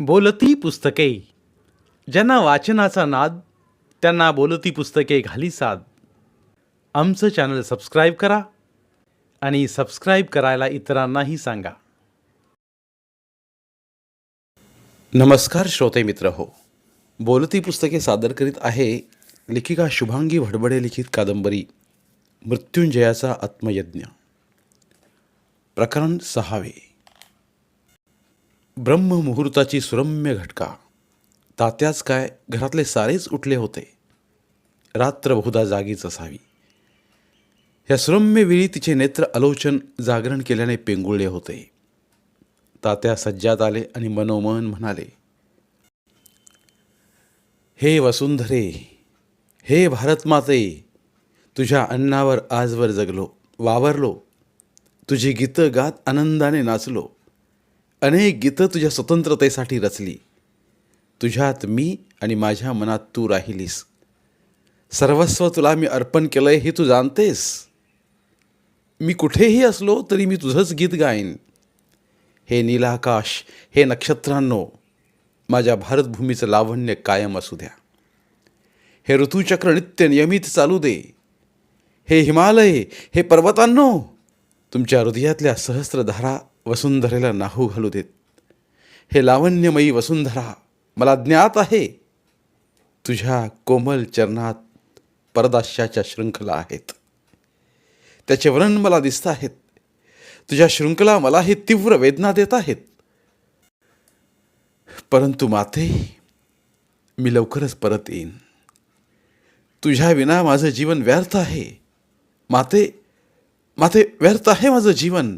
बोलती पुस्तके. ज्यांना वाचनाचा नाद त्यांना बोलती पुस्तके घाली साद. आमचं चॅनल सबस्क्राईब करा आणि सबस्क्राईब करायला इतरांनाही सांगा. नमस्कार श्रोते मित्र हो, बोलती पुस्तके सादर करीत आहे लेखिका शुभांगी भडबडे लिखित कादंबरी मृत्युंजयाचा आत्मयज्ञ. प्रकरण 6. ब्रह्ममुहूर्ताची सुरम्य घटका. तात्याच काय, घरातले सारेच उठले होते. रात्र बहुधा जागीच असावी. ह्या सुरम्य वेळी तिचे नेत्र आलोचन जागरण केल्याने पेंगुळले होते. तात्या सज्जात आले आणि मनोमन म्हणाले, हे वसुंधरे, हे भारतमाते, तुझ्या अन्नावर आजवर जगलो, वावरलो. तुझी गीतं गात आनंदाने नाचलो. अनेक गीतं तुझ्या स्वतंत्रतेसाठी रचली. तुझ्यात मी आणि माझ्या मनात तू राहिलीस. सर्वस्व तुला मी अर्पण केलंय हे तू जाणतेस. मी कुठेही असलो तरी मी तुझंच गीत गाईन. हे नीलाकाश, हे नक्षत्रांनो, माझ्या भारतभूमीचं लावण्य कायम असू द्या. हे ऋतुचक्र नित्य नियमित चालू दे. हे हिमालय, हे पर्वतांनो, तुमच्या हृदयातल्या सहस्त्रधारा वसुंधरेला नाहू घालू देत. हे लावण्यमयी वसुंधरा, मला ज्ञात आहे तुझ्या कोमल चरणात परदास्याच्या शृंखला आहेत. त्याचे वर्णन मला दिसत आहेत. तुझ्या शृंखला मला ही तीव्र वेदना देत आहेत. परंतु माते, मी लवकरच परत येईन. तुझ्या विना माझं जीवन व्यर्थ आहे. माते, माते, व्यर्थ आहे माझं जीवन.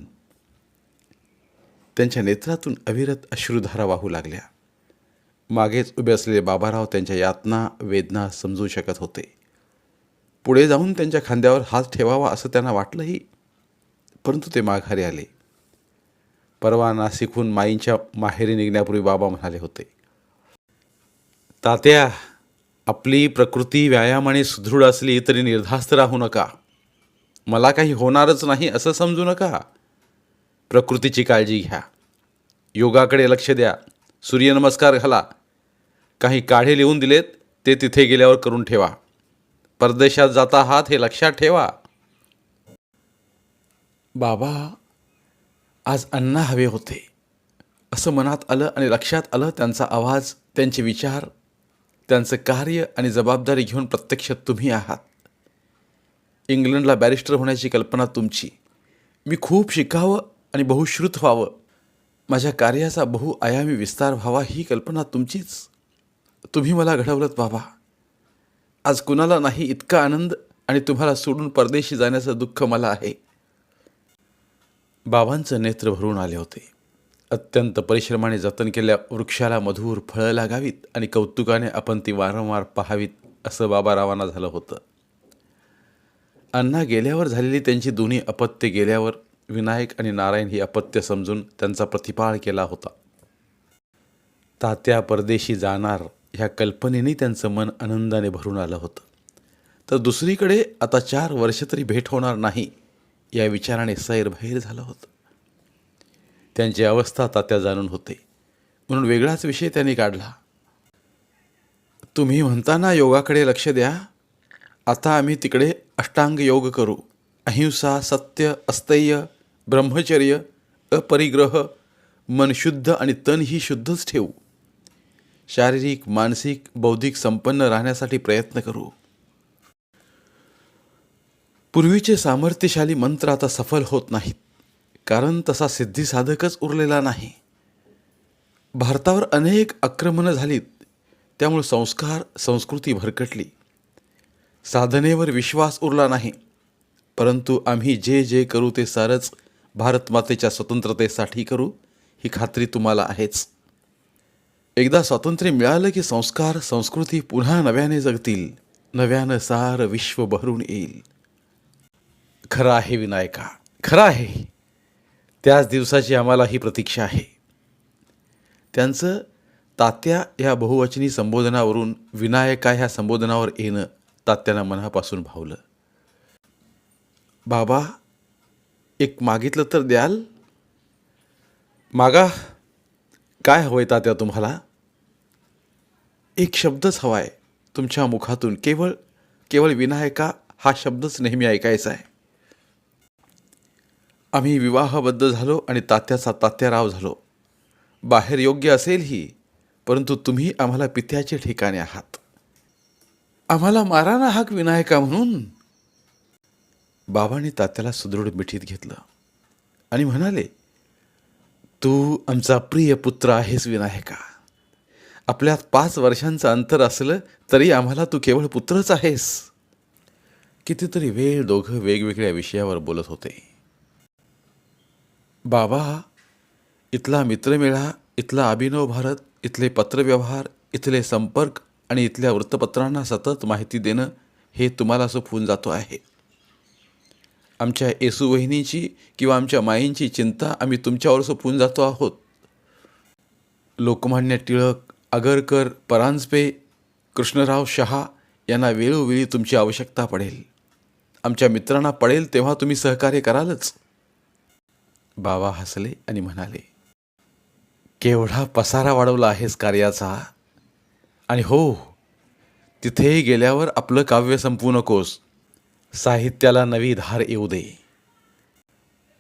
त्यांच्या नेत्रातून अविरत अश्रुधारा वाहू लागल्या. मागेच उभे असलेले बाबाराव त्यांच्या यातना वेदना समजू शकत होते. पुढे जाऊन त्यांच्या खांद्यावर हात ठेवावा असं त्यांना वाटलंही, परंतु ते माघारी आले. परवा नाशिकहून माईंच्या माहेरी निघण्यापूर्वी बाबा म्हणाले होते, तात्या, आपली प्रकृती व्यायामाने सुदृढ असली तरी निर्धास्त राहू नका. मला काही होणारच नाही असं समजू नका. प्रकृतीची काळजी घ्या. योगाकडे लक्ष द्या. सूर्यनमस्कार घाला. काही काढे लिहून दिलेत ते तिथे गेल्यावर करून ठेवा. परदेशात जाता आहात हे लक्षात ठेवा. बाबा, आज अण्णा हवे होते असं मनात आलं आणि लक्षात आलं. त्यांचा आवाज, त्यांचे विचार, त्यांचं कार्य आणि जबाबदारी घेऊन प्रत्यक्ष तुम्ही आहात. इंग्लंडला बॅरिस्टर होण्याची कल्पना तुमची. मी खूप शिकावं आणि बहुश्रुत व्हावं. माझ्या कार्याचा बहुआयामी विस्तार व्हावा ही कल्पना तुमचीच. तुम्ही मला घडवलंत बाबा. आज कुणाला नाही इतका आनंद आणि तुम्हाला सोडून परदेशी जाण्याचं दुःख मला आहे. बाबांचं नेत्र भरून आले होते. अत्यंत परिश्रमाने जतन केलेल्या वृक्षाला मधुर फळं लागावीत आणि कौतुकाने आपण ती वारंवार पाहावीत असं बाबारावांना झालं होतं. अण्णा गेल्यावर झालेली त्यांची दोन्ही अपत्ये गेल्यावर विनायक आणि नारायण ही अपत्य समजून त्यांचा प्रतिपाळ केला होता. तात्या परदेशी जाणार ह्या कल्पनेने त्यांचं मन आनंदाने भरून आलं होतं. तर दुसरीकडे आता 4 वर्ष तरी भेट होणार नाही या विचाराने सैरभैर झालं होतं. त्यांची अवस्था तात्या जाणून होते, म्हणून वेगळाच विषय त्यांनी काढला. तुम्ही म्हणताना योगाकडे लक्ष द्या. आता आम्ही तिकडे अष्टांग योग करू. अहिंसा, सत्य, अस्थैर्य, ब्रह्मचर्य, अपरिग्रह, मन शुद्ध आणि तनही शुद्धच ठेवू. शारीरिक, मानसिक, बौद्धिक संपन्न राहण्यासाठी प्रयत्न करू. पूर्वीचे सामर्थ्यशाली मंत्र आता सफल होत नाहीत, कारण तसा सिद्धिसाधकच उरलेला नाही. भारतावर अनेक आक्रमणं झालीत, त्यामुळे संस्कार, संस्कृती भरकटली. साधनेवर विश्वास उरला नाही. परंतु आम्ही जे जे करू ते सारंच भारतमातेच्या स्वतंत्रतेसाठी करू ही खात्री तुम्हाला आहेच. एकदा स्वातंत्र्य मिळालं की संस्कार, संस्कृती पुन्हा नव्याने जगतील. नव्यानं सार विश्व बहरून येईल. खरं आहे विनायका, खरं आहे. त्याच दिवसाची आम्हाला ही प्रतीक्षा आहे. त्यांचं तात्या ह्या बहुवचनी संबोधनावरून विनायका ह्या संबोधनावर येणं तात्यांना मनापासून भावलं. बाबा, एक मागितलं तर द्याल? मागा. काय हवंय तात्या तुम्हाला? एक शब्दच हवा आहे तुमच्या मुखातून. केवळ केवळ विनायका हा शब्दच नेहमी ऐकायचा आहे. आम्ही विवाहबद्ध झालो आणि तात्याचा तात्याराव झालो. बाहेर योग्य असेलही, परंतु तुम्ही आम्हाला पित्याचे ठिकाणे आहात. आम्हाला मारा ना हाक विनायका म्हणून. बाबांनी तात्याला सुदृढ मिठीत घेतलं आणि म्हणाले, तू आमचा प्रिय पुत्र आहेस विनायका. आपल्यात 5 वर्षांचं अंतर असलं तरी आम्हाला तू केवळ पुत्रच आहेस. कितीतरी वेळ दोघं वेगवेगळ्या विषयावर बोलत होते. बाबा, इथला मित्रमेळा, इथला अभिनव भारत, इथले पत्रव्यवहार, इथले संपर्क आणि इथल्या वृत्तपत्रांना सतत माहिती देणं हे तुम्हाला सोपवून जातो आहे. आमच्या येसू वहिनीची किंवा आमच्या माईंची चिंता आम्ही तुमच्यावर सोपवून जातो आहोत. लोकमान्य टिळक, आगरकर, परांजपे, कृष्णराव शहा यांना वेळोवेळी तुमची आवश्यकता पडेल. आमच्या मित्रांना पडेल तेव्हा तुम्ही सहकार्य करालच. बाबा हसले आणि म्हणाले, केवढा पसारा वाढवला आहेस कार्याचा. आणि हो, तिथेही गेल्यावर आपलं काव्य संपवू नकोस. साहित्याला नवी धार येऊ दे.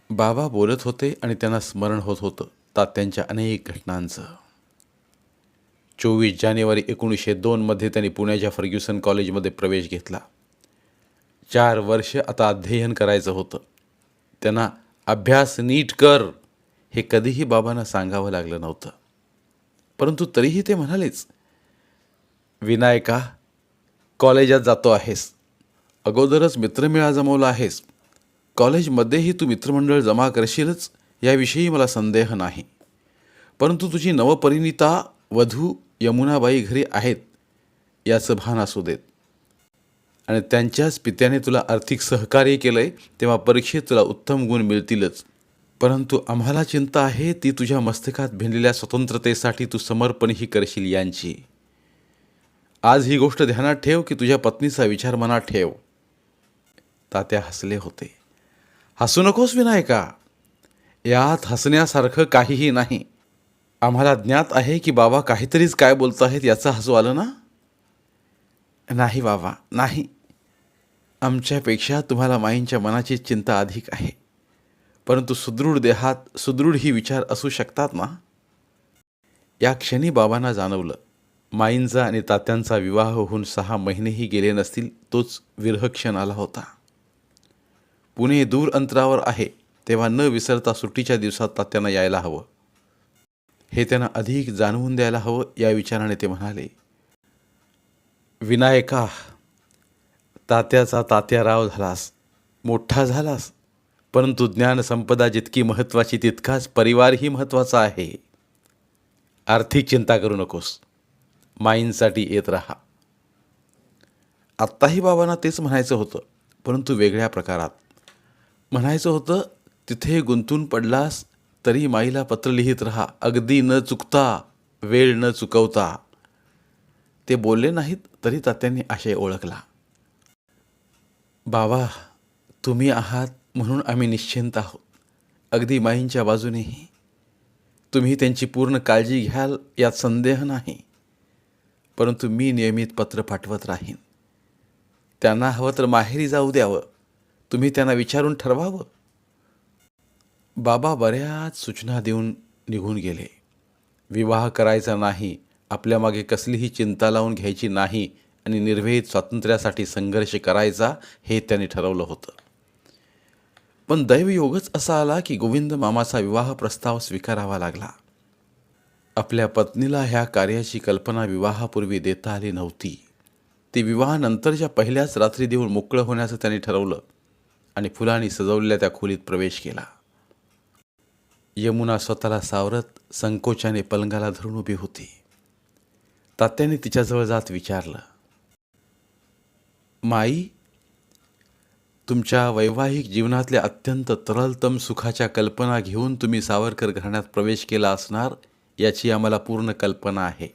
बाबा बोलत होते आणि त्यांना स्मरण होत होतं तात्यांच्या अनेक घटनांचं. 24 जानेवारी 1902 मध्ये त्यांनी पुण्याच्या फर्ग्युसन कॉलेजमध्ये प्रवेश घेतला. 4 वर्ष आता अध्ययन करायचं होतं. त्यांना अभ्यास नीट कर हे कधीही बाबांना सांगावं लागलं नव्हतं. परंतु तरीही ते म्हणालेच, विनायका, कॉलेजात जातो आहेस, अगोदरच मित्रमेळा जमवला आहेस, कॉलेजमध्येही तू मित्रमंडळ जमा करशीलच याविषयी मला संदेह नाही. परंतु तुझी नवपरिणीता वधू यमुनाबाई घरी आहेत याचं भान असू देत. आणि त्यांच्याच पित्याने तुला आर्थिक सहकार्य केलंय तेव्हा परीक्षेत तुला उत्तम गुण मिळतीलच. परंतु आम्हाला चिंता आहे ती तुझ्या मस्तकात भिनलेल्या स्वतंत्रतेसाठी तू समर्पणही करशील यांची. आज ही गोष्ट ध्यानात ठेव की तुझ्या पत्नीचा विचार मनात ठेव. तात्या हसले होते. हसू नकोस विनायका, यात हसण्यासारखं काहीही नाही. आम्हाला ज्ञात आहे की बाबा काहीतरीच काय बोलत आहेत याचं हसू आलं ना. नाही बाबा, नाही. आमच्यापेक्षा तुम्हाला माईंच्या मनाची चिंता अधिक आहे. परंतु सुदृढ देहात सुदृढ ही विचार असू शकतात ना. या क्षणी बाबांना जाणवलं, माईंचा आणि तात्यांचा विवाह होऊन 6 महिनेही गेले नसतील तोच विरह क्षण आला होता. पुणे दूर अंतरावर आहे तेव्हा न विसरता सुट्टीच्या दिवसात तात्यांना यायला हवं हे त्यांना अधिक जाणवून द्यायला हवं. या विचाराने ते म्हणाले, विनायका, तात्याचा तात्याराव झालास, मोठा झालास, परंतु ज्ञानसंपदा जितकी महत्त्वाची तितकाच परिवारही महत्त्वाचा आहे. आर्थिक चिंता करू नकोस, माईंसाठी येत राहा. आत्ताही बाबांना तेच म्हणायचं होतं, परंतु वेगळ्या प्रकारात म्हणायचं होतं. तिथे गुंतून पडलास तरी माईला पत्र लिहित राहा, अगदी न चुकता, वेळ न चुकवता. ते बोलले नाहीत तरी तात्यांनी आशय ओळखला. बाबा, तुम्ही आहात म्हणून आम्ही निश्चिंत आहोत, अगदी माईंच्या बाजूनेही. तुम्ही त्यांची पूर्ण काळजी घ्याल यात संदेह नाही. परंतु मी नियमित पत्र पाठवत राहीन. त्यांना हवं तर माहेरी जाऊ द्यावं, तुम्ही त्यांना विचारून ठरवावं. बाबा बऱ्याच सूचना देऊन निघून गेले. विवाह करायचा नाही, आपल्यामागे कसलीही चिंता लावून घ्यायची नाही आणि निर्भेद स्वातंत्र्यासाठी संघर्ष करायचा हे त्यांनी ठरवलं होतं. पण दैवयोगच असा आला की गोविंद मामाचा विवाह प्रस्ताव स्वीकारावा लागला. आपल्या पत्नीला ह्या कार्याची कल्पना विवाहापूर्वी देता आली नव्हती. ती विवाहानंतरच्या पहिल्याच रात्री देऊन मोकळं होण्याचं त्यांनी ठरवलं आणि फुलांनी सजवलेल्या त्या खोलीत प्रवेश केला. यमुना स्वतःला सावरत संकोचाने पलंगाला धरून उभी होती. तात्याने तिच्याजवळ जात विचारलं, माई, तुमच्या वैवाहिक जीवनातल्या अत्यंत तरलतम सुखाच्या कल्पना घेऊन तुम्ही सावरकर घराण्यात प्रवेश केला असणार याची आम्हाला पूर्ण कल्पना आहे.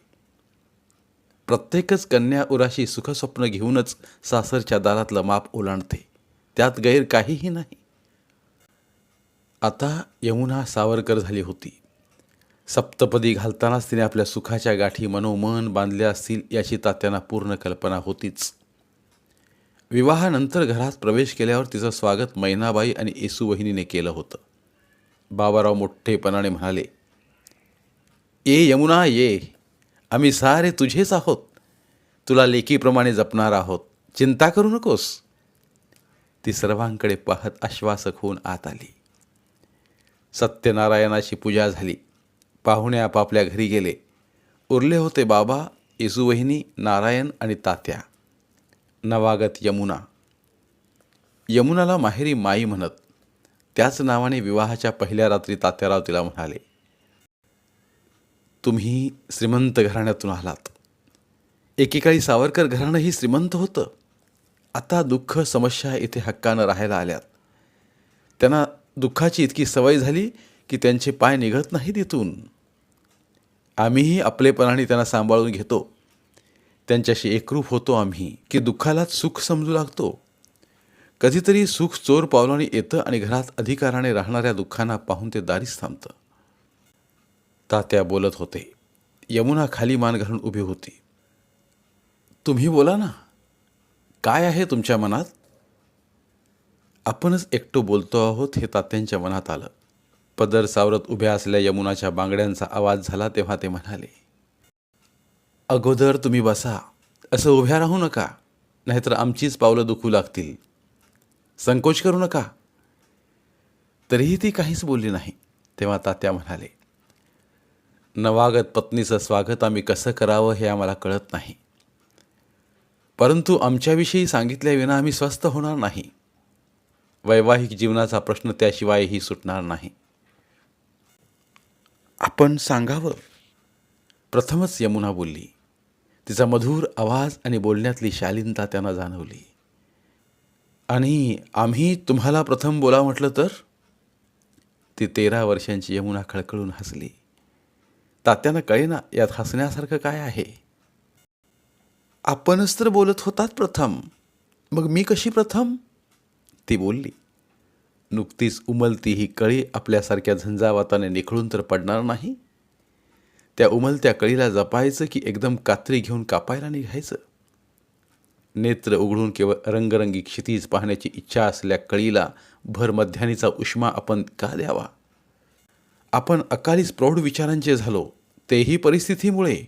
प्रत्येकच कन्या उराशी सुखस्वप्न घेऊनच सासरच्या दारातलं माप ओलांडते, त्यात गैर काहीही नाही. आता यमुना सावरकर झाली होती. सप्तपदी घालतानाच तिने आपल्या सुखाच्या गाठी मनोमन बांधल्या असतील याची तात्यांना पूर्ण कल्पना होतीच. विवाहानंतर घरात प्रवेश केल्यावर तिचं स्वागत मैनाबाई आणि येसूवहिनीने केलं होतं. बाबाराव मोठेपणाने म्हणाले, "ये यमुना ये, आम्ही सारे तुझेच आहोत. तुला लेकीप्रमाणे जपणार आहोत. चिंता करू नकोस." ती सर्वांकडे पाहत आश्वासक होऊन आत आली. सत्यनारायणाची पूजा झाली. पाहुणे आपापल्या घरी गेले. उरले होते बाबा, येसूवहिनी, नारायण आणि तात्या. नवागत यमुना. यमुनाला माहेरी माई म्हणत. त्याच नावाने विवाहाच्या पहिल्या रात्री तात्याराव तिला म्हणाले, "तुम्ही श्रीमंत घराण्यातून आलात. एकेकाळी सावरकर घराणंही श्रीमंत होतं. आता दुःख समस्या इथे हक्कानं राहायला आल्यात. त्यांना दुःखाची इतकी सवय झाली की त्यांचे पाय निघत नाहीत इथून. आम्हीही आपलेपणाने त्यांना सांभाळून घेतो. त्यांच्याशी एकरूप होतो आम्ही की दुःखालाच सुख समजू लागतो. कधीतरी सुख चोर पावलाने येतं आणि घरात अधिकाराने राहणाऱ्या दुःखांना पाहून ते दारीच थांबतं." तात्या बोलत होते. यमुना खाली मान घालून उभी होती. "तुम्ही बोला ना, काय आहे तुमच्या मनात?" आपणच एकटो बोलतो आहोत हे तात्यांच्या मनात आलं. पदर सावरत उभ्या असलेल्या यमुनाच्या बांगड्यांचा आवाज झाला तेव्हा ते म्हणाले, "अगोदर तुम्ही बसा. असं उभ्या राहू नका, नाहीतर आमचीच पावलं दुखू लागतील. संकोच करू नका." तरीही ती काहीच बोलली नाही. तेव्हा तात्या म्हणाले, "नवागत पत्नीचं स्वागत आम्ही कसं करावं हे आम्हाला कळत नाही. परंतु आमच्याविषयी सांगितल्याविना आम्ही स्वस्थ होणार नाही. वैवाहिक जीवनाचा प्रश्न त्याशिवायही सुटणार नाही. आपण सांगावं." प्रथमच यमुना बोलली. तिचा मधुर आवाज आणि बोलण्यातली शालीनता त्यांना जाणवली. "आणि आम्ही तुम्हाला प्रथम बोला म्हटलं तर?" ती 13 वर्षांची यमुना खळखळून हसली. तात्यांना कळेना यात हसण्यासारखं काय आहे. "आपणच तर बोलत होतात प्रथम, मग मी कशी प्रथम?" ती बोलली. "नुकतीच उमलती ही कळी आपल्यासारख्या झंझावाताने निखळून तर पडणार नाही. त्या उमलत्या कळीला जपायचं की एकदम कात्री घेऊन कापायला निघायचं? नेत्र उघडून केवळ रंगरंगी क्षितीज पाहण्याची इच्छा असलेल्या कळीला भर मध्यानीचा उष्मा आपण का द्यावा? आपण अकालीच प्रौढ विचारांचे झालो, तेही परिस्थितीमुळे.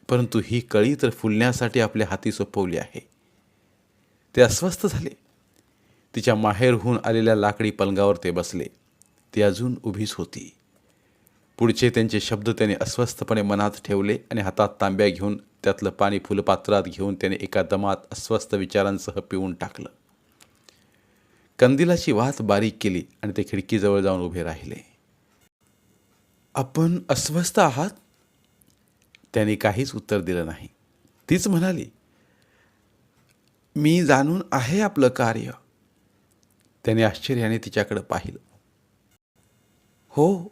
परंतु ही कळी तर फुलण्यासाठी आपल्या हाती सोपवली आहे." ते अस्वस्थ झाले. तिच्या माहेरहून आलेल्या लाकडी पलंगावर ते बसले. ती अजून उभीच होती. पुढचे त्यांचे शब्द त्याने अस्वस्थपणे मनात ठेवले आणि हातात तांब्या घेऊन त्यातलं पाणी फुलपात्रात घेऊन त्याने एका दमात अस्वस्थ विचारांसह पिऊन टाकलं. कंदिलाची वात बारीक केली आणि ते खिडकीजवळ जाऊन उभे राहिले. "आपण अस्वस्थ आहात?" त्याने काहीच उत्तर दिलं नाही. तीच म्हणाली, "मी जाणून आहे आपलं कार्य." त्याने आश्चर्याने तिच्याकडे पाहिलं. "हो,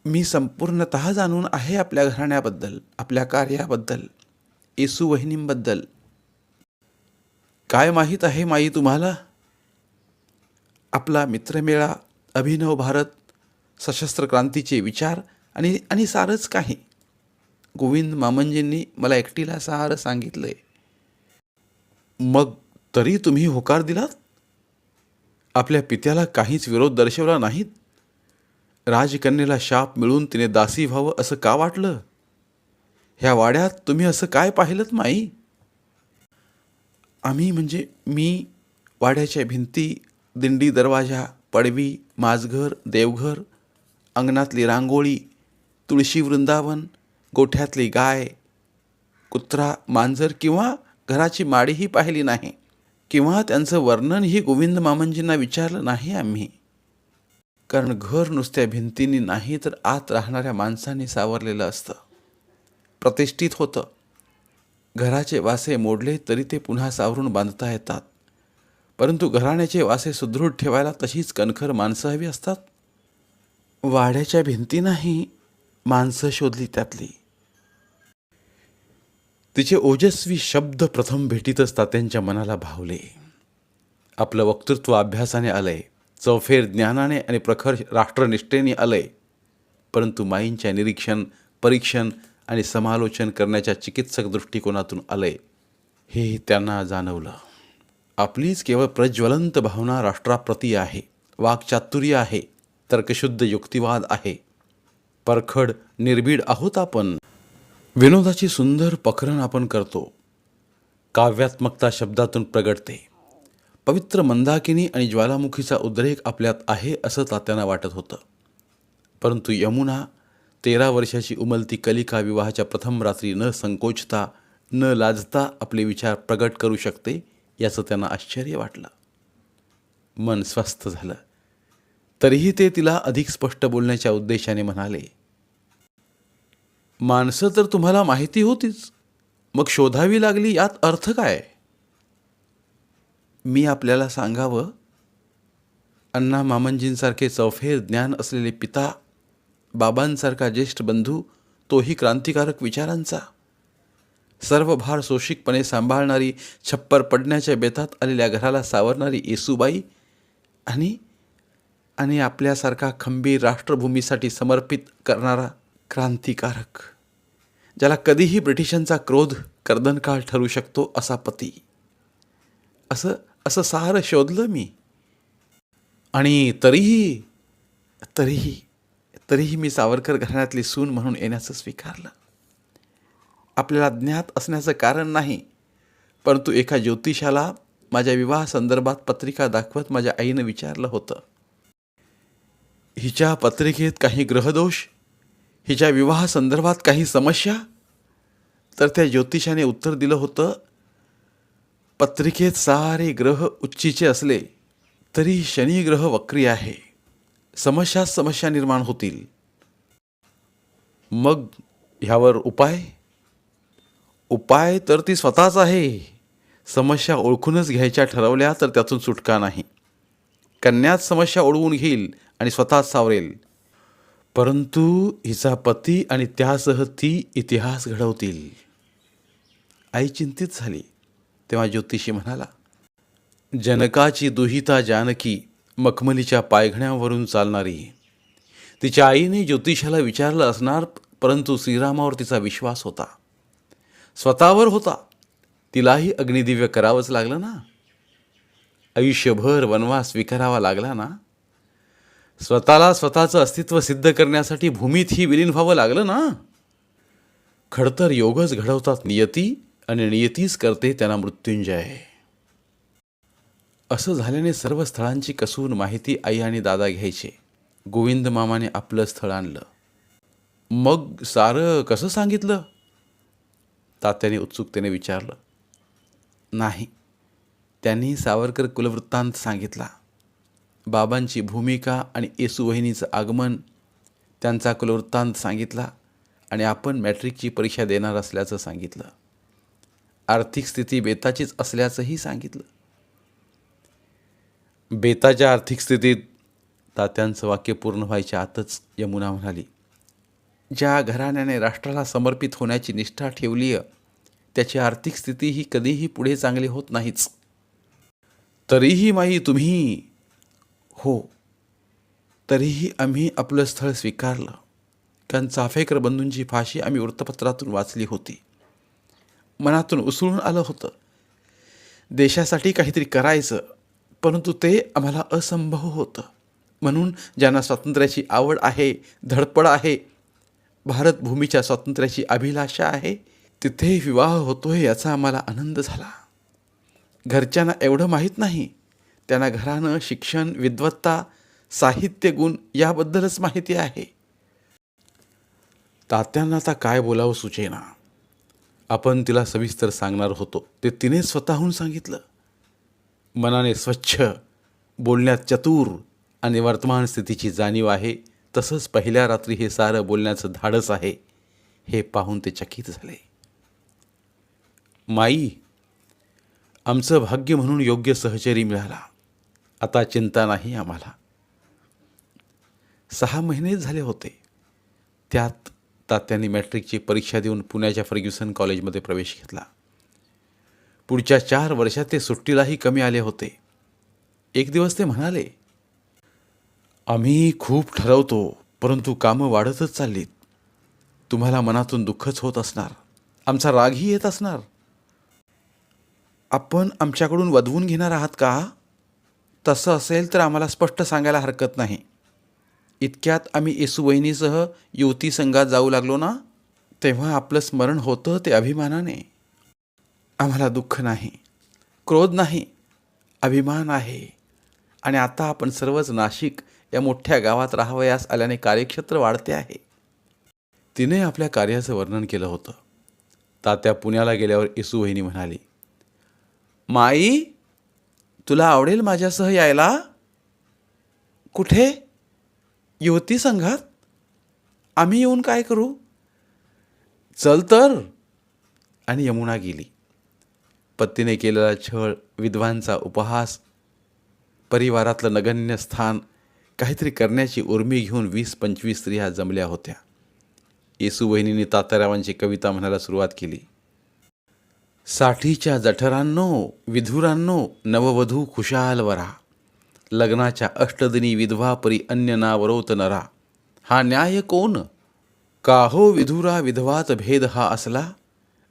मी संपूर्णतः जाणून आहे आपल्या घराण्याबद्दल, आपल्या कार्याबद्दल, येसूवहिनींबद्दल." "काय माहीत आहे माई तुम्हाला?" "आपला मित्रमेळा, अभिनव भारत, सशस्त्र क्रांतीचे विचार आणि सारंच काही. गोविंद मामंजींनी मला एकटीला सारं सांगितलंय." "मग तरी तुम्ही होकार दिलात? आपल्या पित्याला काहीच विरोध दर्शवला नाहीत? राजकन्येला शाप मिळून तिने दासी व्हावं असं का वाटलं? ह्या वाड्यात तुम्ही असं काय पाहिलंत माई?" "आम्ही म्हणजे मी, वाड्याच्या भिंती, दिंडी दरवाजा, पडवी, माझघर, देवघर, अंगणातली रांगोळी, तुळशी वृंदावन, गोठ्यातली गाय, कुत्रा, मांजर किंवा घराची माडीही पाहिली नाही. किंवा त्यांचं वर्णनही गोविंद मामंजींना विचारलं नाही आम्ही. कारण घर नुसत्या भिंतींनी नाही तर आत राहणाऱ्या माणसांनी सावरलेलं असतं, प्रतिष्ठित होतं. घराचे वासे मोडले तरी ते पुन्हा सावरून बांधता येतात. परंतु घराण्याचे वासे सुदृढ ठेवायला तशीच कणखर माणसं हवी असतात. वाड्याच्या भिंती नाही, माणसं शोधली त्यातली." तिचे ओजस्वी शब्द प्रथम भेटीतच तात्यांच्या मनाला भावले. आपलं वक्तृत्व अभ्यासाने आलंय, चौफेर ज्ञानाने आणि प्रखर राष्ट्रनिष्ठेने आलंय. परंतु माईंच्या निरीक्षण, परीक्षण आणि समालोचन करण्याच्या चिकित्सक दृष्टिकोनातून आलंय हे त्यांना जाणवलं. आपलीच केवळ प्रज्वलंत भावना राष्ट्राप्रती आहे, वाक्चातुर्य आहे, तर्कशुद्ध युक्तिवाद आहे. परखड निर्भीड आहोत आपण. विनोदाची सुंदर पखरण आपण करतो. काव्यात्मकता शब्दातून प्रगटते. पवित्र मंदाकिनी आणि ज्वालामुखीचा उद्रेक आपल्यात आहे असं तात्यांना वाटत होतं. परंतु यमुना 13 वर्षाची उमलती कलिका विवाहाच्या प्रथम रात्री न संकोचता न लाजता आपले विचार प्रगट करू शकते याचं त्यांना आश्चर्य वाटलं. मन स्वस्थ झालं. तरीही ते तिला अधिक स्पष्ट बोलण्याच्या उद्देशाने म्हणाले, माणसं तर तुम्हाला माहिती होतीच, मग शोधावी लागली यात अर्थ काय? मी आपल्याला सांगावं, अण्णा मामंजींसारखे चौफेर ज्ञान असलेले पिता, बाबांसारखा ज्येष्ठ बंधू, तोही क्रांतिकारक विचारांचा, सर्व भार सोशिकपणे सांभाळणारी, छप्पर पडण्याच्या बेतात आलेल्या घराला सावरणारी येसूबाई आणि आपल्यासारखा खंबीर राष्ट्रभूमीसाठी समर्पित करणारा क्रांतिकारक, ज्याला कधीही ब्रिटिशांचा क्रोध कर्दनकाळ ठरू शकतो असा पती, असं सारं शोधलं मी. आणि तरीही मी सावरकर घराण्यातली सून म्हणून येण्याचं स्वीकारलं. आपल्याला ज्ञात असण्याचं कारण नाही, परंतु एका ज्योतिषाला माझ्या विवाह संदर्भात पत्रिका दाखवत माझ्या आईनं विचारलं होतं, हिच्या पत्रिकेत काही ग्रहदोष, हिच्या विवाह संदर्भात काही समस्या? तर त्या ज्योतिषाने उत्तर दिलं होतं, पत्रिकेत सारे ग्रह उच्चीचे असले तरी शनी ग्रह वक्री आहे, समस्या निर्माण होतील. मग ह्यावर उपाय तर ती स्वतःच आहे. समस्या ओळखूनच घ्यायच्या ठरवल्या तर त्यातून सुटका नाही. कन्याच समस्या ओढवून घेईल आणि स्वतःच सावरेल, परंतु हिचा पती आणि त्यासह ती इतिहास घडवतील. आई चिंतित झाली. तेव्हा ज्योतिषी म्हणाला, जनकाची दुहिता जानकी, मखमलीच्या पायघण्यावरून चालणारी. तिच्या आईने ज्योतिषाला विचारलं असणार, परंतु श्रीरामावर तिचा विश्वास होता, स्वतःवर होता. तिलाही अग्निदिव्य करावंच लागलं ना, आयुष्यभर वनवास स्वीकारावा लागला ना, स्वतःला स्वतःचं अस्तित्व सिद्ध करण्यासाठी भूमीतही विलीन व्हावं लागलं ना. खडतर योगच घडवतात नियती आणि नियतीच करते त्यांना मृत्युंजय. असं झाल्याने सर्व स्थळांची कसून माहिती आई आणि दादा घ्यायचे. गोविंद मामाने आपलं स्थळ आणलं. मग सारं कसं सांगितलं? तात्याने उत्सुकतेने विचारलं. नाही, त्यांनी सावरकर कुलवृत्तांत सांगितला. बाबांची भूमिका आणि येसूवहिनीचं आगमन, त्यांचा कुलवृत्तांत सांगितला आणि आपण मॅट्रिकची परीक्षा देणार असल्याचं सांगितलं. आर्थिक स्थिती बेताचीच असल्याचंही सांगितलं. बेताच्या आर्थिक स्थितीत, तात्यांचं वाक्य पूर्ण व्हायच्या आतच यमुना म्हणाली, ज्या घराण्याने राष्ट्राला समर्पित होण्याची निष्ठा ठेवली आहे त्याची आर्थिक स्थिती ही कधीही पुढे चांगली होत नाहीच. तरीही माई तुम्ही, हो, तरीही आम्ही आपलं स्थळ स्वीकारलं, कारण चाफेकर बंधूंची फाशी आम्ही वृत्तपत्रातून वाचली होती. मनातून उसळून आलं होतं, देशासाठी काहीतरी करायचं, परंतु ते आम्हाला असंभव होतं. म्हणून ज्यांना स्वातंत्र्याची आवड आहे, धडपड आहे, भारतभूमीच्या स्वातंत्र्याची अभिलाषा आहे, तिथे विवाह होतोय याचा आम्हाला आनंद झाला. घरच्यांना एवढं माहीत नाही, त्यांना घरानं शिक्षण, विद्वत्ता, साहित्य गुण याबद्दलच माहिती आहे. तात्यांना आता काय बोलावं सुचेना. आपण तिला सविस्तर सांगणार होतो ते तिने स्वतःहून सांगितलं. मनाने स्वच्छ, बोलण्यात चतुर आणि वर्तमान स्थितीची जाणीव आहे, तसंच पहिल्या रात्री हे सारं बोलण्याचं धाडस आहे, हे पाहून ते चकित झाले. माई, आमचं भाग्य म्हणून योग्य सहचरी मिळाला, आता चिंता नाही आम्हाला. 6 महिनेच झाले होते. त्यात तात्यांनी मॅट्रिकची परीक्षा देऊन पुण्याच्या फर्ग्युसन कॉलेजमध्ये प्रवेश घेतला. पुढच्या 4 वर्षात ते सुट्टीलाही कमी आले होते. एक दिवस ते म्हणाले, आम्ही खूप ठरवतो परंतु कामं वाढतच चाललीत. तुम्हाला मनातून दुःखच होत असणार, आमचा रागही येत असणार. आपण आमच्याकडून वधवून घेणार आहात का? तसं असेल तर आम्हाला स्पष्ट सांगायला हरकत नाही. इतक्यात आम्ही येसूवहिनीसह युवती संघात जाऊ लागलो ना, तेव्हा आपलं स्मरण होतं ते अभिमानाने. आम्हाला दुःख नाही, क्रोध नाही, अभिमान आहे. आणि आता आपण सर्वच नाशिक या मोठ्या गावात राहावयास आल्याने कार्यक्षेत्र वाढते आहे. तिने आपल्या कार्याचं वर्णन केलं होतं. तात्या पुण्याला गेल्यावर येसूवहिनी म्हणाली, माई, तुला आवडेल माझ्यासह यायला? कुठे? युवती संघात? आम्ही येऊन काय करू? चल तर. आणि यमुना गेली. पत्नीने केलेला छळ, विधवांचा उपहास, परिवारातलं नगण्य स्थान, काहीतरी करण्याची उर्मी घेऊन 20-25 स्त्रिया जमल्या होत्या. येसूवहिनींनी तात्यारावांची कविता म्हणायला सुरुवात केली. साठीच्या जठरांनो, विधुरांनो, नववधू खुशाल वरा. लग्नाच्या अष्टदिनी विधवा परी अन्य नावरोत नरा. हा न्याय कोण? का हो विधुरा विधवात भेद हा असला.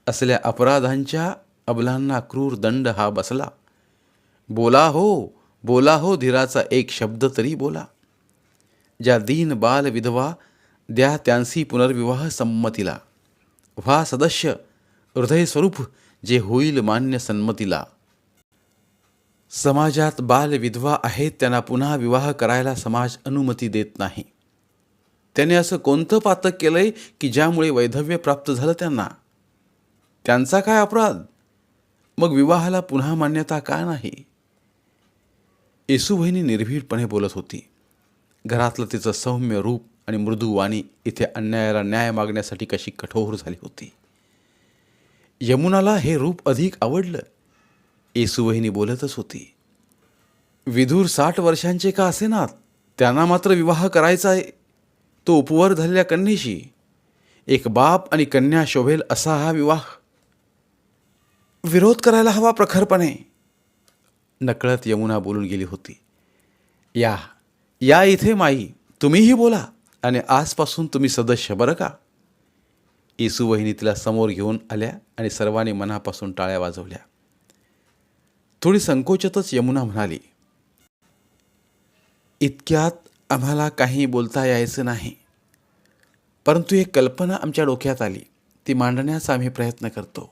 असल्या अपराधांच्या अबलांना क्रूर दंड हा बसला. बोला हो धीराचा एक शब्द तरी बोला. ज्या दीन बाल विधवा द्या त्यांसी पुनर्विवाह संमतीला. व्हा सदस्य हृदय स्वरूप जे होईल मान्य संमतीला. समाजात बाल विधवा आहेत त्यांना पुन्हा विवाह करायला समाज अनुमती देत नाही. त्याने असं कोणतं पातक केलंय की ज्यामुळे वैधव्य प्राप्त झालं त्यांना? त्यांचा काय अपराध? मग विवाहाला पुन्हा मान्यता का नाही? येसूवहिनी निर्भीडपणे बोलत होती. घरातलं तिचं सौम्य रूप आणि मृदू वाणी इथे अन्यायाला न्याय मागण्यासाठी कशी कठोर झाली होती. यमुनाला हे रूप अधिक आवडलं. येसूवहिनी बोलतच होती. विधूर 60 वर्षांचे का असेनात, त्यांना मात्र विवाह करायचा आहे, तो उपवर झालेल्या कन्येशी. एक बाप आणि कन्या शोभेल असा हा विवाह. विरोध करायला हवा प्रखरपणे. नकळत यमुना बोलून गेली होती. या इथे माई, तुम्हीही बोला आणि आजपासून तुम्ही सदस्य बरं का. येसूवहिनी तिला समोर घेऊन आल्या आणि सर्वांनी मनापासून टाळ्या वाजवल्या. थोडी संकोचतच यमुना म्हणाली, इतक्यात आम्हाला काही बोलता यायचं नाही, परंतु एक कल्पना आमच्या डोक्यात आली, ती मांडण्याचा आम्ही प्रयत्न करतो.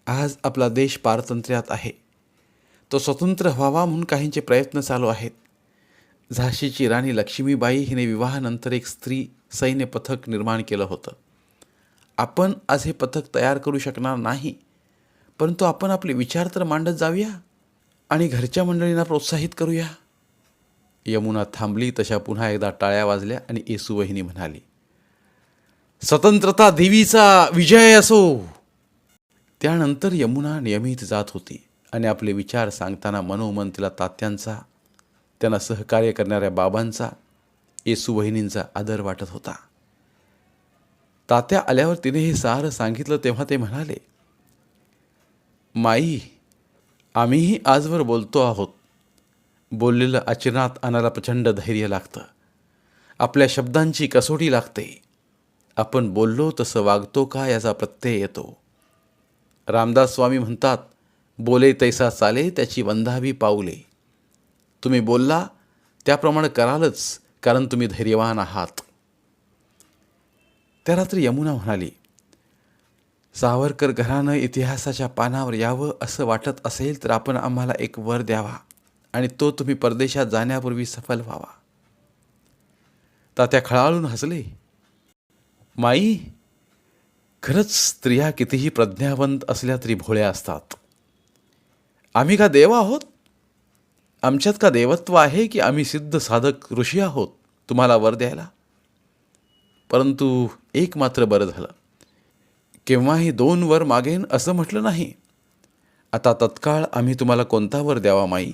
आज आपला देश पारतंत्र्यात आहे, तो स्वतंत्र व्हावा म्हणून काहींचे प्रयत्न चालू आहेत. झाशीची राणी लक्ष्मीबाई हिने विवाहानंतर एक स्त्री सैन्य पथक निर्माण केलं होतं. आपण आज हे पथक तयार करू शकणार नाही, परंतु आपण आपले विचार तर मांडत जाऊया आणि घरच्या मंडळींना प्रोत्साहित करूया. यमुना थांबली तशा पुन्हा एकदा टाळ्या वाजल्या आणि येसूवहिनी म्हणाली, स्वतंत्रता देवीचा विजय असो. त्यानंतर यमुना नियमित जात होती आणि आपले विचार सांगताना मनोमन तिला तात्यांचा, त्यांना सहकार्य करणाऱ्या बाबांचा, येसूवहिनींचा आदर वाटत होता. तात्या आल्यावर तिने हे सारं सांगितलं तेव्हा ते म्हणाले, माई, आम्हीही आजवर बोलतो आहोत. बोललेलं आचरणात आणायला प्रचंड धैर्य लागतं. आपल्या शब्दांची कसोटी लागते. आपण बोललो तसं वागतो का याचा प्रत्यय येतो. रामदास स्वामी म्हणतात, बोले तैसा चाले त्याची वंदावी पाऊले. तुम्ही बोलला त्याप्रमाणे करालच, कारण तुम्ही धैर्यवान आहात. त्या रात्री यमुना म्हणाली, सावरकर घरानं इतिहासाच्या पानावर यावं असं वाटत असेल तर आपण आम्हाला एक वर द्यावा आणि तो तुम्ही परदेशात जाण्यापूर्वी सफल व्हावा. तात्या खळाळून हसले. माई, खरंच स्त्रिया कितीही प्रज्ञावंत असल्या तरी भोळ्या असतात. आम्ही का देव आहोत? आमच्यात का देवत्व आहे की आम्ही सिद्ध साधक ऋषी आहोत तुम्हाला वर द्यायला? परंतु एक मात्र बरं झालं, केव्हाही 2 वर मागेन असं म्हटलं नाही. आता तत्काळ आम्ही तुम्हाला कोणता वर द्यावा माई?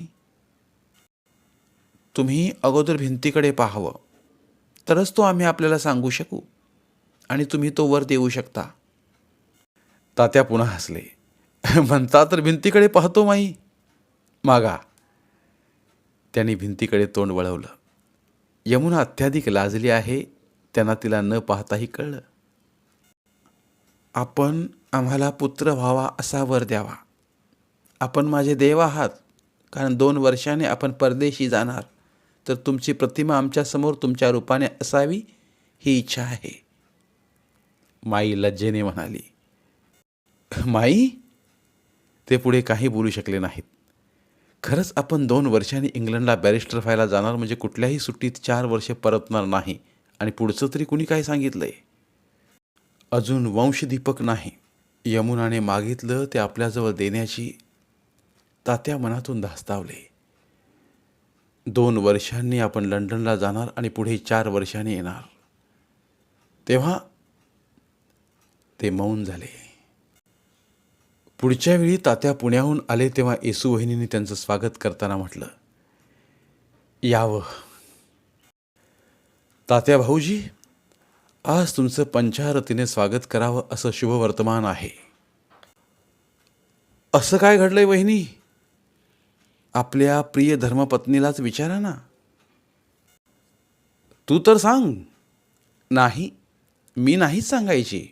तुम्ही अगोदर भिंतीकडे पाहावं, तरच तो आम्ही आपल्याला सांगू शकू आणि तुम्ही तो वर देऊ शकता. तात्या पुन्हा हसले. म्हणता तर भिंतीकडे पाहतो माई, मागा. त्यांनी भिंतीकडे तोंड वळवलं. यमुना अत्याधिक लाजली आहे, त्यांना तिला न पाहताही कळलं. आपण आम्हाला पुत्र व्हावा असा वर द्यावा. आपण माझे देव आहात, कारण 2 वर्षाने आपण परदेशी जाणार, तर तुमची प्रतिमा आमच्यासमोर तुमच्या रूपाने असावी ही इच्छा आहे. माई लज्जेने म्हणाली. माई? ते पुढे काही बोलू शकले नाहीत. खरंच आपण 2 वर्षांनी इंग्लंडला बॅरिस्टर व्हायला जाणार म्हणजे कुठल्याही सुट्टीत 4 वर्षे परतणार नाही. आणि पुढचं तरी कुणी काय सांगितलंय? अजून वंशदीपक नाही. यमुनाने मागितलं ते आपल्याजवळ देण्याची तात्या मनातून धास्तावले. 2 वर्षांनी आपण लंडनला जाणार आणि पुढे 4 वर्षांनी येणार. तेव्हा ते मौन झाले. पुढच्या वेळी तात्या पुण्याहून आले तेव्हा येसू वहिनींनी त्यांचं स्वागत करताना म्हटलं, यावं. तात्या भाऊजी, आज तुमचं पंचारतीने स्वागत करावं असं शुभवर्तमान आहे. असं काय घडलंय वहिनी? आपल्या प्रिय धर्मपत्नीलाच विचारा ना. तू तर सांग. नाही, मी नाहीच सांगायची.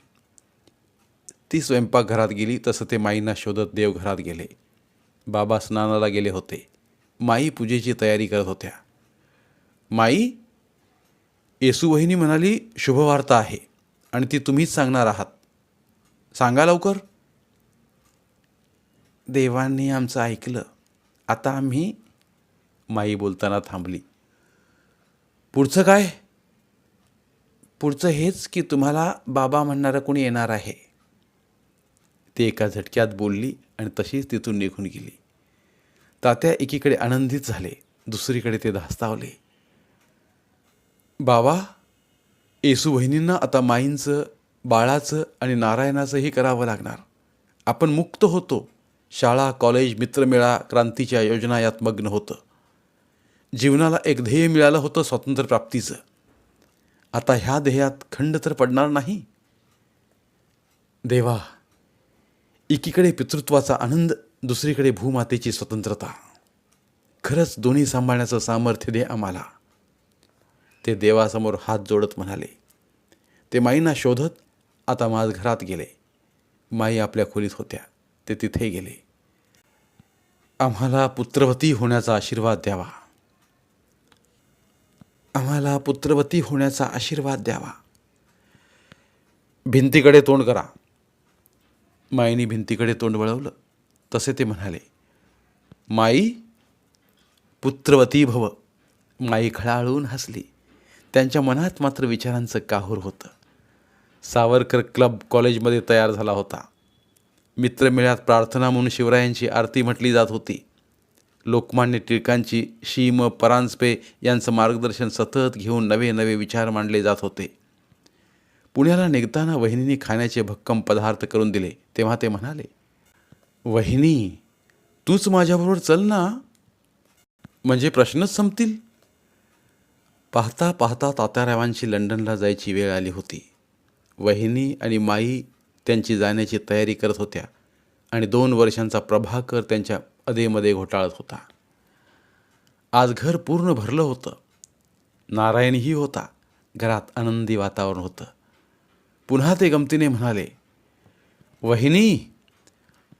ती स्वयंपाकघरात गेली. तसं ते माईंना शोधत देवघरात गेले. बाबा स्नानाला गेले होते. माई पूजेची तयारी करत होत्या. माई, येसू वहिनी म्हणाली शुभवार्ता आहे आणि ती तुम्हीच सांगणार आहात. सांगा लवकर. देवांनी आमचं ऐकलं. आता आम्ही. माई बोलताना थांबली. पुढचं काय? पुढचं हेच की तुम्हाला बाबा म्हणणारं कोणी येणार आहे. ती एका झटक्यात बोलली आणि तशीच तिथून निघून गेली. तात्या एकीकडे आनंदित झाले, दुसरीकडे ते धास्तावले. बाबा, येसू वहिनींना आता माईंचं, बाळाचं आणि नारायणाचंही करावं लागणार. आपण मुक्त होतो. शाळा, कॉलेज, मित्रमेळा, क्रांतीच्या योजना यात मग्न होतं. जीवनाला एक ध्येय मिळालं होतं स्वातंत्र्यप्राप्तीचं. आता ह्या ध्येयात खंड तर पडणार नाही. देवा, एकीकडे पितृत्वाचा आनंद, दुसरीकडे भूमातेची स्वतंत्रता. खरंच दोन्ही सांभाळण्याचं सामर्थ्य दे आम्हाला. ते देवासमोर हात जोडत म्हणाले. ते माईंना शोधत आता माझघरात गेले. माई आपल्या खोलीत होत्या. ते तिथे गेले. आम्हाला पुत्रवती होण्याचा आशीर्वाद द्यावा. आम्हाला पुत्रवती होण्याचा आशीर्वाद द्यावा. भिंतीकडे तोंड करा. माईने भिंतीकडे तोंड वळवलं. तसे ते म्हणाले, माई, पुत्रवती भव. माई खळाळून हसली. त्यांच्या मनात मात्र विचारांचं काहूर होतं. सावरकर क्लब कॉलेजमध्ये तयार झाला होता. मित्रमेळ्यात प्रार्थना म्हणून शिवरायांची आरती म्हटली जात होती. लोकमान्य टिळकांची शीम परांजपे यांचं मार्गदर्शन सतत घेऊन नवे नवे विचार मांडले जात होते. पुण्याला निघताना वहिनींनी खाण्याचे भक्कम पदार्थ करून दिले. तेव्हा ते म्हणाले, वहिनी, तूच माझ्याबरोबर चल ना, म्हणजे प्रश्नच संपतील. पाहता पाहता तात्यारावांची लंडनला जायची वेळ आली होती. वहिनी आणि माई त्यांची जाण्याची तयारी करत होत्या आणि 2 वर्षांचा प्रभाकर त्यांच्या अधेमध्ये घोटाळत होता. आज घर पूर्ण भरलं होतं. नारायणही होता. घरात आनंदी वातावरण होतं. पुन्हा ते गमतीने म्हणाले, वहिनी,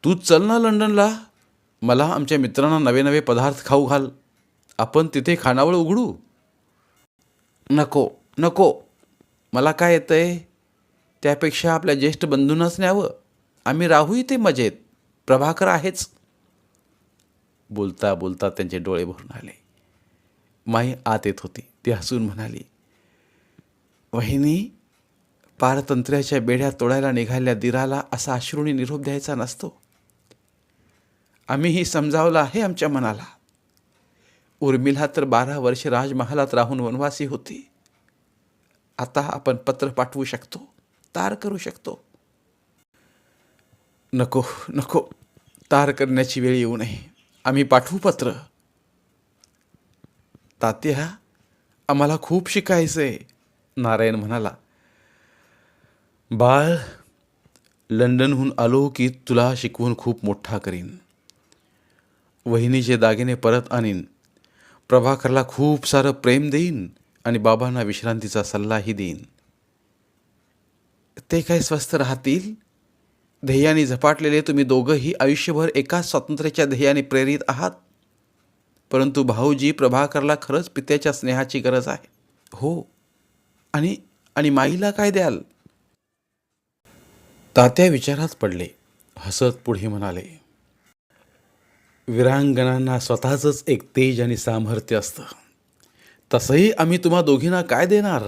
तूच चल ना लंडनला. मला आमच्या मित्रांना नवे नवे पदार्थ खाऊ घाल. आपण तिथे खानावळ उघडू. नको नको, मला काय येतंय. त्यापेक्षा आपल्या ज्येष्ठ बंधूंनाच न्यावं. आम्ही राहू इथे मजेत. प्रभाकर आहेच. बोलता बोलता त्यांचे डोळे भरून आले. माई आत येत होती. ती हसून म्हणाली, वहिनी, पारतंत्र्याच्या बेड्या तोडायला निघालेल्या दिराला असा अश्रूनी निरोप द्यायचा नसतो. आम्हीही समजावलं आहे आमच्या मनाला. उर्मिला तर 12 वर्ष राजमहालात राहून वनवासी होती. आता आपण पत्र पाठवू शकतो, तार करू शकतो. नको नको, तार करण्याची वेळ येऊ नये. आम्ही पाठवू पत्र. तात्या, आम्हाला खूप शिकायचंय. नारायण म्हणाला, बाळ, लंडनहून आलो की तुला शिकवून खूप मोठा करीन. वहिनीचे दागिने परत आणीन. प्रभाकरला खूप सारं प्रेम देईन आणि बाबांना विश्रांतीचा सल्लाही देईन. ते काय स्वस्थ राहतील? ध्येयाने झपाटलेले तुम्ही दोघंही आयुष्यभर एकाच स्वातंत्र्याच्या ध्येयाने प्रेरित आहात. परंतु भाऊजी, प्रभाकरला खरंच पित्याच्या स्नेहाची गरज आहे. हो, आणि आणि माईला काय द्याल? तात्या विचारात पडले. हसत पुढे म्हणाले, वीरांगणांना स्वतःचंच एक तेज आणि सामर्थ्य असतं. तसंही आम्ही तुम्हा दोघींना काय देणार?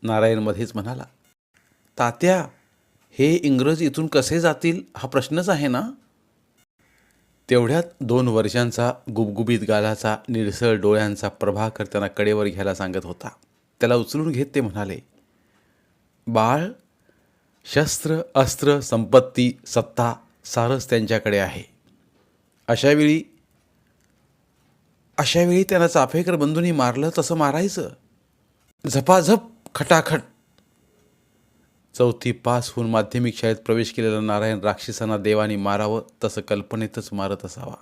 नारायण मध्येच म्हणाला, तात्या, हे इंग्रज इथून कसे जातील हा प्रश्नच आहे ना? तेवढ्यात 2 वर्षांचा गुबगुबीत गालाचा निळसळ डोळ्यांचा प्रभाकर त्यांना कडेवर घ्यायला सांगत होता. त्याला उचलून घेत ते म्हणाले, बाळ, शस्त्र, अस्त्र, संपत्ती, सत्ता सारंच त्यांच्याकडे आहे. अशावेळी त्यांना चाफेकर बंधूंनी मारलं तसं मारायचं. झपाझप, खटाखट. 4थी पास होऊन माध्यमिक शाळेत प्रवेश केलेला नारायण राक्षसांना देवाने मारावं तसं कल्पनेतच मारत असावा.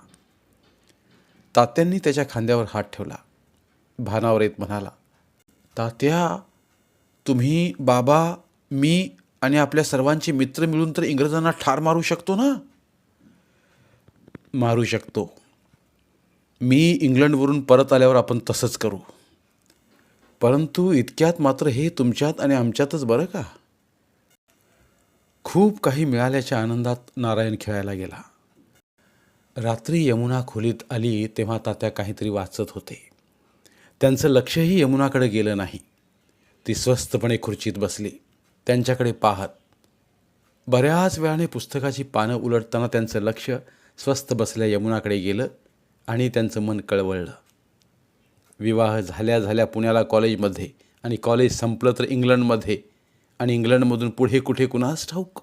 तात्यांनी त्याच्या खांद्यावर हात ठेवला. भानावर येत म्हणाला, तात्या, तुम्ही, बाबा, मी आणि आपल्या सर्वांचे मित्र मिळून तर इंग्रजांना ठार मारू शकतो ना? मारू शकतो. मी इंग्लंडवरून परत आल्यावर आपण तसंच करू. परंतु इतक्यात मात्र हे तुमच्यात आणि आमच्यातच बरं का? खूप काही मिळाल्याच्या आनंदात नारायण खेळायला गेला. रात्री यमुना खोलीत आली तेव्हा तात्या काहीतरी वाचत होते. त्यांचं लक्षही यमुनाकडे गेलं नाही. ती स्वस्थपणे खुर्चीत बसली, त्यांच्याकडे पाहत. बऱ्याच वेळाने पुस्तकाची पानं उलटताना त्यांचं लक्ष स्वस्थ बसल्या यमुनाकडे गेलं आणि त्यांचं मन कळवळलं. विवाह झाल्या झाल्या पुण्याला कॉलेजमध्ये, आणि कॉलेज संपलं तर इंग्लंडमध्ये, आणि इंग्लंडमधून पुढे कुठे कुणास ठाऊक.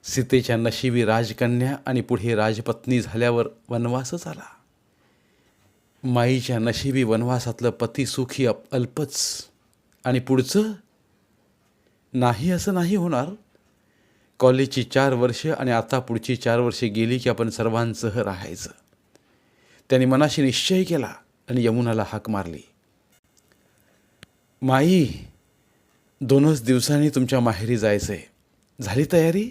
सीतेच्या नशिबी राजकन्या आणि पुढे राजपत्नी झाल्यावर वनवासच आला. माईच्या नशिबी वनवासातलं पती सुखी अल्पच, आणि पुढचं नाही. असं नाही होणार. कॉलेजची 4 वर्ष आणि आता पुढची 4 वर्षे गेली की आपण सर्वांसह राहायचं. त्याने मनाशी निश्चय केला आणि यमुनाला हाक मारली, माई, 2च दिवसांनी तुमच्या माहेरी जायचंय. झाली तयारी?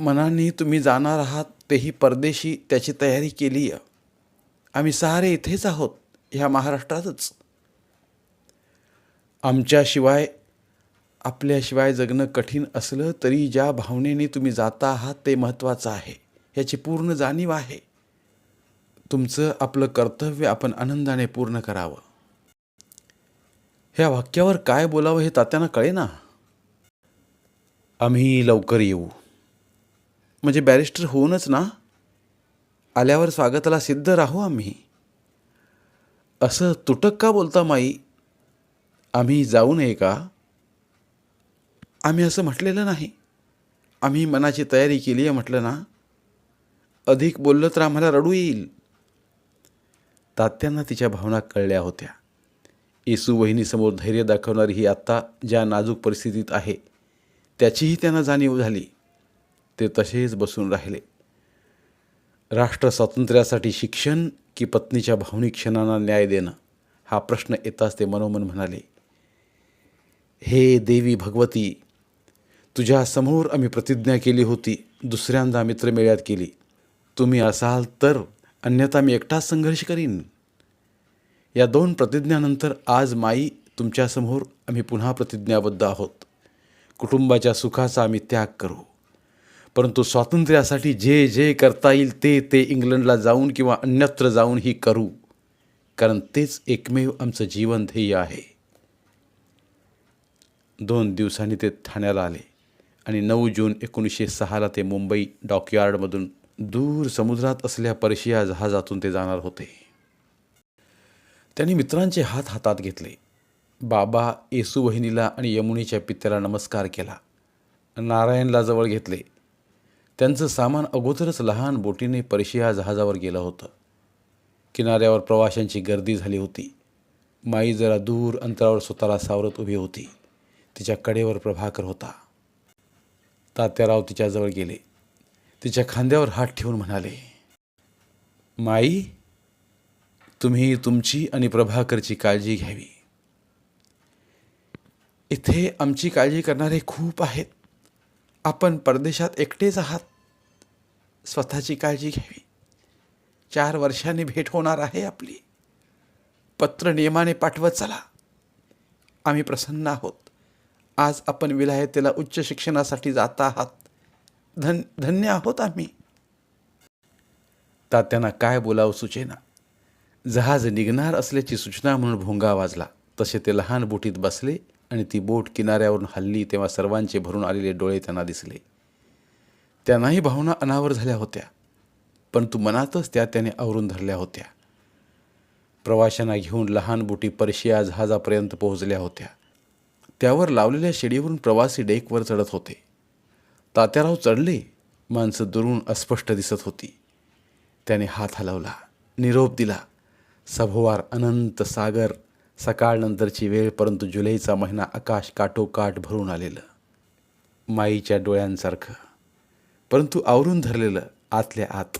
मनाने तुम्ही जाणार आहात तेही परदेशी, त्याची तयारी केली आहे. आम्ही सारे इथेच आहोत, ह्या महाराष्ट्रातच. आमच्याशिवाय, आपल्याशिवाय जगणं कठीण असलं तरी ज्या भावनेने तुम्ही जाता आहात ते महत्त्वाचं आहे, याची पूर्ण जाणीव आहे. तुमचं आपलं कर्तव्य आपण आनंदाने पूर्ण करावं. ह्या वाक्यावर काय बोलावं हे तात्यांना कळेना. आम्ही लवकर येऊ. म्हणजे बॅरिस्टर होऊनच ना? आल्यावर स्वागताला सिद्ध राहू आम्ही. असं तुटक का बोलता माई? आम्ही जाऊ नये का? आम्ही असं म्हटलेलं नाही. आम्ही मनाची तयारी केली आहे म्हटलं ना. अधिक बोललं तर आम्हाला रडू येईल. तात्यांना तिच्या भावना कळल्या होत्या. येसू वहिनीसमोर धैर्य दाखवणारी ही आत्ता ज्या नाजूक परिस्थितीत आहे त्याचीही त्यांना जाणीव झाली. ते तसेच बसून राहिले. राष्ट्र स्वातंत्र्यासाठी शिक्षण की पत्नीच्या भावनिक क्षणांना न्याय देणं, हा प्रश्न येताच ते मनोमन म्हणाले, हे देवी भगवती, तुझ्या समोर आम्ही प्रतिज्ञा केली होती, दुसऱ्यांदा मित्रमेळ्यात केली. तुम्ही असाल तर, अन्यथा मी एकटाच संघर्ष करीन. या 2 प्रतिज्ञानंतर आज माई, तुमच्यासमोर आम्ही पुन्हा प्रतिज्ञाबद्ध आहोत. कुटुंबाच्या सुखाचा आम्ही त्याग करू, परंतु स्वातंत्र्यासाठी जे जे करता येईल ते इंग्लंडला जाऊन किंवा अन्यत्र जाऊनही करू, कारण तेच एकमेव आमचं जीवन ध्येय आहे. 2 दिवसांनी ते ठाण्याला आले आणि 9 जून 1906 ते मुंबई डॉकयार्डमधून दूर समुद्रात असलेल्या पर्शिया जहाजातून ते जाणार होते. त्यांनी मित्रांचे हात हातात घेतले. बाबा, येसू वहिनीला आणि यमुनेच्या पित्याला नमस्कार केला. नारायणला जवळ घेतले. त्यांचं सामान अगोदरच लहान बोटीने पर्शिया जहाजावर गेलं होतं. किनाऱ्यावर प्रवाशांची गर्दी झाली होती. माई जरा दूर अंतरावर स्वतःला सावरत उभी होती. तिच्या कडेवर प्रभाकर होता. तात्याराव तिच्याजवळ गेले. तिच्या खांद्यावर हात ठेवून म्हणाले, माई, तुम्ही तुमची आणि प्रभाकरची काळजी घ्यावी. इथे आमची काळजी करणारे खूप आहेत. आपण परदेशात एकटेच आहात. स्वतःची काळजी घ्यावी. 4 वर्षांनी भेट होणार आहे आपली. पत्र नियमाने पाठवत चला. आम्ही प्रसन्न आहोत. आज आपण विलायतेला उच्च शिक्षणासाठी जात आहात. धन्य आहोत आम्ही. तात्यांना काय बोलावं सुचेना. जहाज निघणार असल्याची सूचना म्हणून भोंगा वाजला. तसे ते लहान बोटीत बसले आणि ती बोट किनाऱ्यावरून हलली तेव्हा सर्वांचे भरून आलेले डोळे त्यांना दिसले. त्यांनाही भावना अनावर झाल्या होत्या, परंतु मनातच त्याने आवरून धरल्या होत्या. प्रवाशांना घेऊन लहान बोटी पर्शिया जहाजापर्यंत पोहोचल्या होत्या. त्यावर लावलेल्या शेडीवरून प्रवासी डेकवर चढत होते. तात्याराव चढले. माणसं दुरून अस्पष्ट दिसत होती. त्याने हात हलवला, निरोप दिला. सभोवार अनंत सागर. सकाळनंतरची वेळ, परंतु जुलैचा महिना आकाश काठोकाठ भरून आलेलं. माईच्या डोळ्यांसारखं, परंतु आवरून धरलेलं आतल्या आत.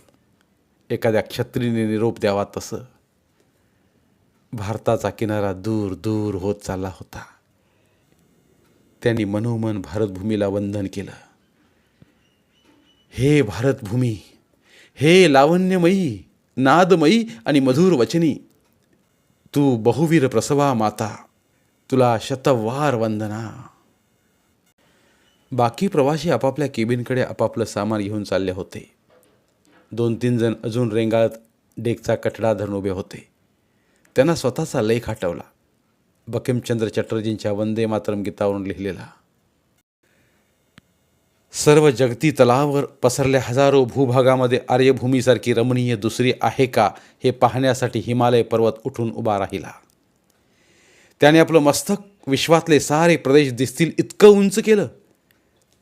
एखाद्या क्षत्रीने निरोप द्यावा तसं. भारताचा किनारा दूर दूर होत चालला होता. त्यांनी मनोमन भारतभूमीला वंदन केलं. हे भारतभूमी, हे लावण्यमयी, नादमयी आणि मधुर वचनी, तू बहुवीर प्रसवा माता, तुला शतवार वंदना. बाकी प्रवासी आपापल्या केबिनकडे आपापलं सामान घेऊन चालले होते. 2-3 जण अजून रेंगाळत डेकचा कठडा धरून उभे होते. त्यांना स्वतःचा लेख आठवला. बंकिमचंद्र चटर्जींच्या वंदे मातरम गीतावरून लिहिलेला. सर्व जगती तलावर पसरल्या हजारो भूभागामध्ये आर्यभूमीसारखी रमणीय दुसरी आहे का हे पाहण्यासाठी हिमालय पर्वत उठून उभा राहिला. त्याने आपलं मस्तक विश्वातले सारे प्रदेश दिसतील इतकं उंच केलं,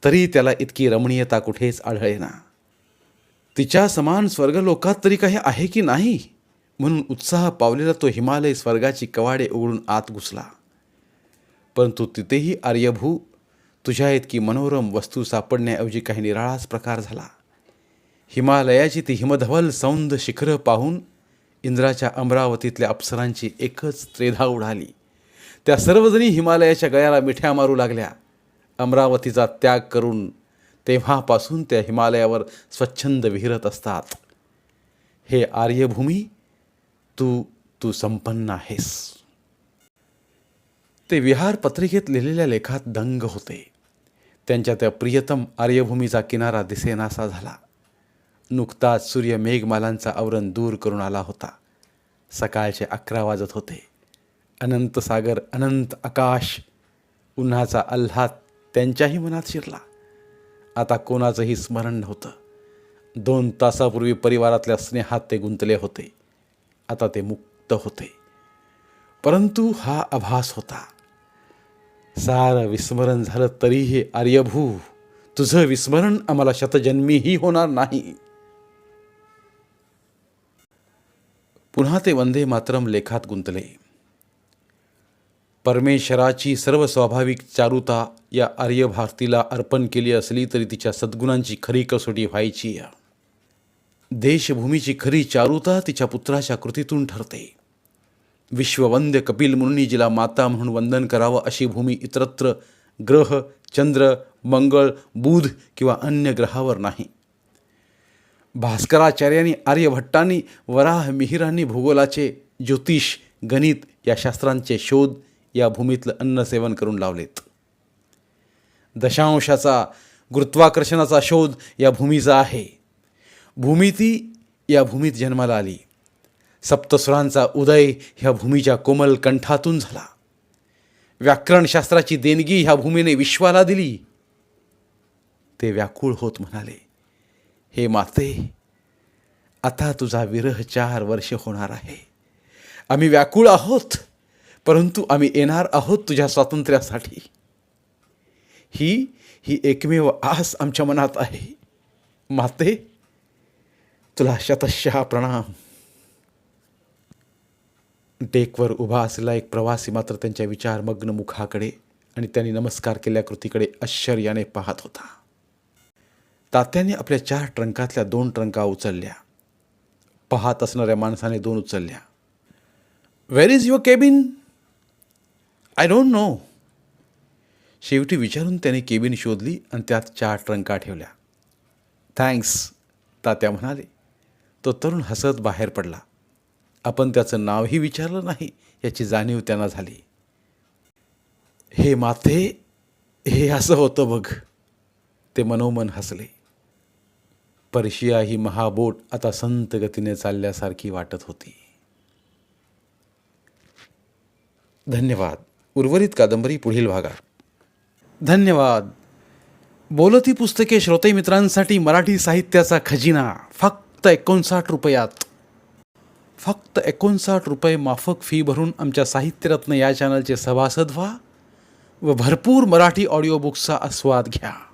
तरी त्याला इतकी रमणीयता कुठेच आढळेना. तिच्या समान स्वर्गलोकात तरी काही आहे की नाही म्हणून उत्साह पावलेला तो हिमालय स्वर्गाची कवाडे उघडून आत घुसला. परंतु तिथेही आर्यभू, तुझ्या इतकी मनोरम वस्तू सापडण्याऐवजी काही निराळाच प्रकार झाला. हिमालयाची ती हिमधवल सौंद शिखरं पाहून इंद्राच्या अमरावतीतल्या अप्सरांची एकच त्रेधा उडाली. त्या सर्वजणी हिमालयाच्या गळ्याला मिठ्या मारू लागल्या. अमरावतीचा त्याग करून तेव्हापासून त्या हिमालयावर स्वच्छंद विहरत असतात. हे आर्यभूमी, तू संपन्न आहेस. ते विहार पत्रिकेत लिहिलेल्या लेखात दंग होते. त्यांच्या त्या प्रियतम आर्यभूमीचा किनारा दिसेनासा झाला. नुकताच सूर्य मेघमालांचा आवरण दूर करून आला होता. सकाळचे 11 वाजत होते. अनंत सागर, अनंत आकाश, उन्हाचा आल्हाद त्यांच्याही मनात शिरला. आता कोणाचंही स्मरण नव्हतं. 2 तासापूर्वी परिवारातल्या स्नेहात ते गुंतले होते. आता ते मुक्त होते. परंतु हा आभास होता. सारं विस्मरण झालं तरी हे आर्यभू, तुझं विस्मरण आम्हाला शतजन्मीही होणार नाही. पुन्हा ते वंदे मातरम लेखात गुंतले. परमेश्वराची सर्व स्वाभाविक चारुता या आर्य भारतीला अर्पण केली असली तरी तिच्या सद्गुणांची खरी कसोटी व्हायची. देशभूमीची खरी चारुता तिच्या पुत्राच्या कृतीतून ठरते. विश्ववंद्य कपिल मुनींनी जिला माता म्हणून वंदन करावं अशी भूमी इतरत्र ग्रह, चंद्र, मंगळ, बुध किंवा अन्य ग्रहावर नाही. भास्कराचार्यांनी, आर्यभट्टांनी, वराह मिहिरांनी भूगोलाचे, ज्योतिष, गणित या शास्त्रांचे शोध या भूमीतलं अन्नसेवन करून लावलेत. दशांशाचा, गुरुत्वाकर्षणाचा शोध या भूमीचा आहे. भूमी ती या भूमीत जन्माला आली. सप्तस्वरांचा उदय ह्या भूमीच्या कोमल कंठातून झाला. व्याकरणशास्त्राची देणगी ह्या भूमीने विश्वाला दिली. ते व्याकुळ होत म्हणाले, हे माते, आता तुझा विरह 4 वर्ष होणार आहे. आम्ही व्याकुळ आहोत, परंतु आम्ही येणार आहोत तुझ्या स्वातंत्र्यासाठी. ही एकमेव आस आमच्या मनात आहे. माते, तुला शतशः प्रणाम. डेकवर उभा असलेला एक प्रवासी मात्र त्यांच्या विचारमग्न मुखाकडे आणि त्यांनी नमस्कार केल्या कृतीकडे आश्चर्याने पाहत होता. तात्यांनी आपल्या 4 ट्रंकातल्या 2 ट्रंका उचलल्या. पाहत असणाऱ्या माणसाने 2 उचलल्या. Where is your cabin? I don't know. शेवटी विचारून त्याने केबिन शोधली आणि त्यात 4 ट्रंका ठेवल्या. थँक्स, तात्या म्हणाले. तो तरुण हसत बाहेर पडला. आपण त्याचं नावही विचारलं नाही याची जाणीव त्यांना झाली. हे माथे, हे असं होतं बघ. ते मनोमन हसले. पर्शिया ही महाबोट आता संत गतीने चालल्यासारखी वाटत होती. धन्यवाद. उर्वरित कादंबरी पुढील भागात. धन्यवाद. बोलती पुस्तके श्रोते मित्रांसाठी मराठी साहित्याचा खजिना फक्त 59 रुपयात. फक्त 59 रुपये माफक फी भरून आमच्या साहित्यरत्न या चॅनलचे सभासद व्हा व भरपूर मराठी ऑडिओ बुक्सचा आस्वाद घ्या.